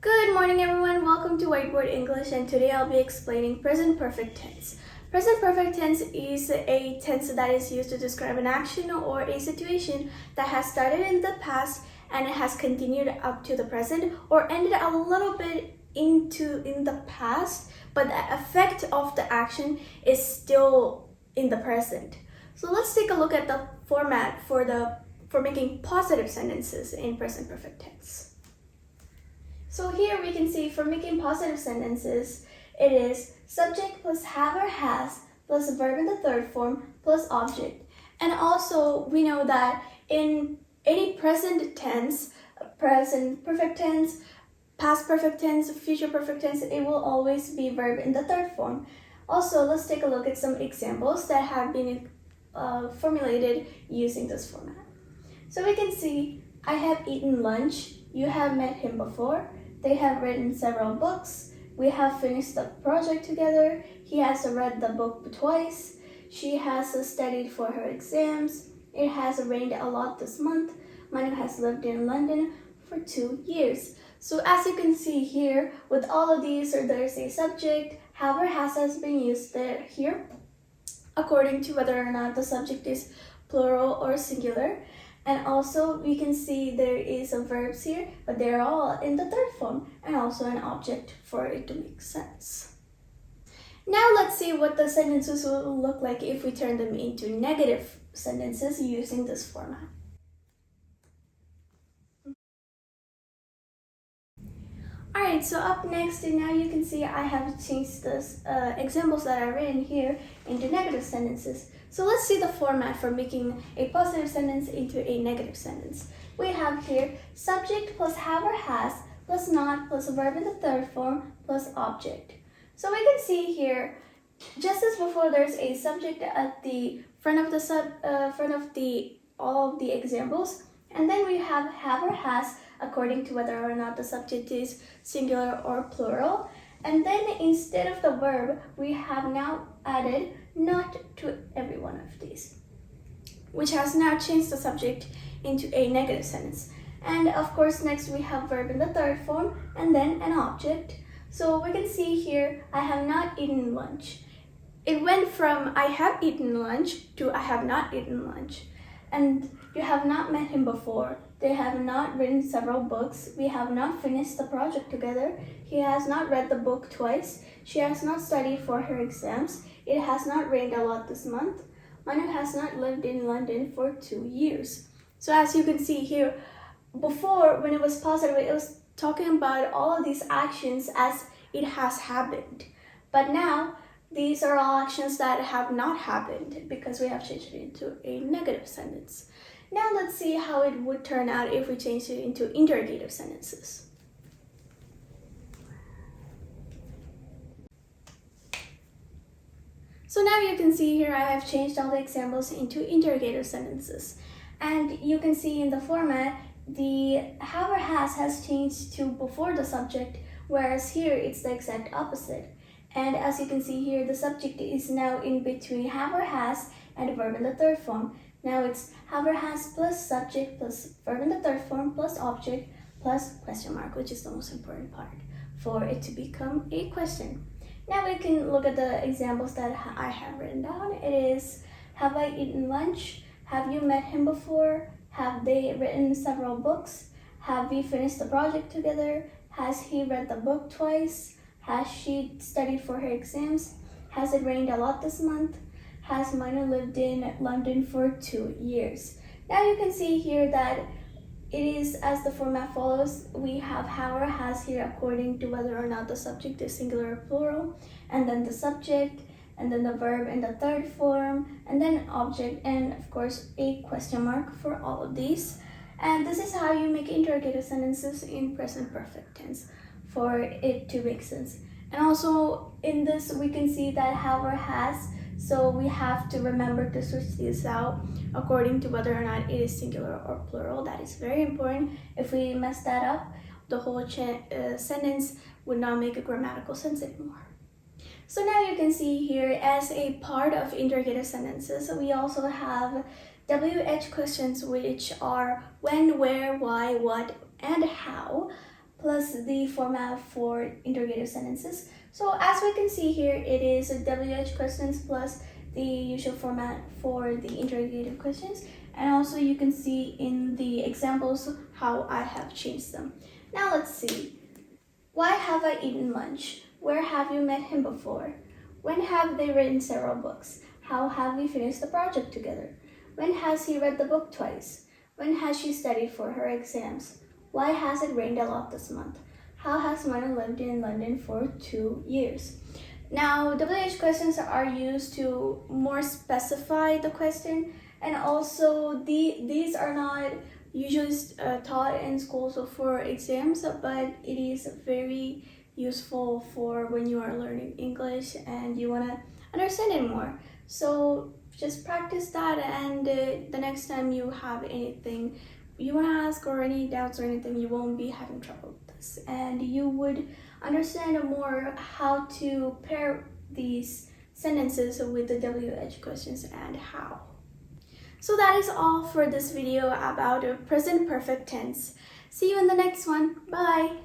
Good morning everyone, welcome to Whiteboard English, and today I'll be explaining present perfect tense. Present perfect tense is a tense that is used to describe an action or a situation that has started in the past and it has continued up to the present or ended a little bit in the past, but the effect of the action is still in the present. So let's take a look at the format for making positive sentences in present perfect tense. So here we can see for making positive sentences, it is subject plus have or has plus verb in the third form plus object. And also we know that in any present tense, present perfect tense, past perfect tense, future perfect tense, it will always be verb in the third form. Also, let's take a look at some examples that have been formulated using this format. So we can see, I have eaten lunch, you have met him before, they have written several books, we have finished the project together, he has read the book twice, she has studied for her exams, it has rained a lot this month, Manu has lived in London for 2 years. So as you can see here, with all of these, there's a subject, have or has been used there here, according to whether or not the subject is plural or singular. And also we can see there is a verbs here, but they're all in the third form, and also an object for it to make sense. Now let's see what the sentences will look like if we turn them into negative sentences using this format. Alright, so up next, now you can see I have changed this examples that are written here into negative sentences. So let's see the format for making a positive sentence into a negative sentence. We have here subject plus have or has plus not plus verb in the third form plus object. So we can see here, just as before, there's a subject at the front of all of the examples, and then we have or has according to whether or not the subject is singular or plural. And then instead of the verb, we have now added not to every one of these, which has now changed the subject into a negative sentence. And of course, next we have verb in the third form and then an object. So we can see here, I have not eaten lunch. It went from I have eaten lunch to I have not eaten lunch. And you have not met him before. They have not written several books. We have not finished the project together. He has not read the book twice. She has not studied for her exams. It has not rained a lot this month. Manu has not lived in London for 2 years. So as you can see here, before when it was positive, it was talking about all of these actions as it has happened. But now, these are all actions that have not happened because we have changed it into a negative sentence. Now let's see how it would turn out if we changed it into interrogative sentences. So now you can see here I have changed all the examples into interrogative sentences. And you can see in the format, the have or has changed to before the subject, whereas here it's the exact opposite. And as you can see here, the subject is now in between have or has and verb in the third form. Now it's have or has plus subject plus verb in the third form plus object plus question mark, which is the most important part for it to become a question. Now we can look at the examples that I have written down. It is, have I eaten lunch? Have you met him before? Have they written several books? Have we finished the project together? Has he read the book twice? Has she studied for her exams? Has it rained a lot this month? Has Manu lived in London for 2 years? Now you can see here that it is as the format follows. We have have or has here according to whether or not the subject is singular or plural, and then the subject, and then the verb in the third form, and then an object, and of course a question mark for all of these. And this is how you make interrogative sentences in present perfect tense for it to make sense. And also in this we can see that have or has, so we have to remember to switch these out according to whether or not it is singular or plural. That is very important. If we mess that up, the whole sentence would not make a grammatical sense anymore. So now you can see here, as a part of interrogative sentences, we also have WH questions, which are when, where, why, what, and how, plus the format for interrogative sentences. So as we can see here, it is a WH questions plus the usual format for the interrogative questions. And also you can see in the examples how I have changed them. Now let's see. Why have I eaten lunch? Where have you met him before? When have they written several books? How have we finished the project together? When has he read the book twice? When has she studied for her exams? Why has it rained a lot this month? How has Mona lived in London for 2 years? Now, WH questions are used to more specify the question, and also these are not usually taught in schools for exams, but it is very useful for when you are learning English and you want to understand it more. So just practice that, and the next time you have anything you want to ask or any doubts or anything, you won't be having trouble with this, and you would understand more how to pair these sentences with the WH questions and how. So that is all for this video about present perfect tense. See you in the next one. Bye!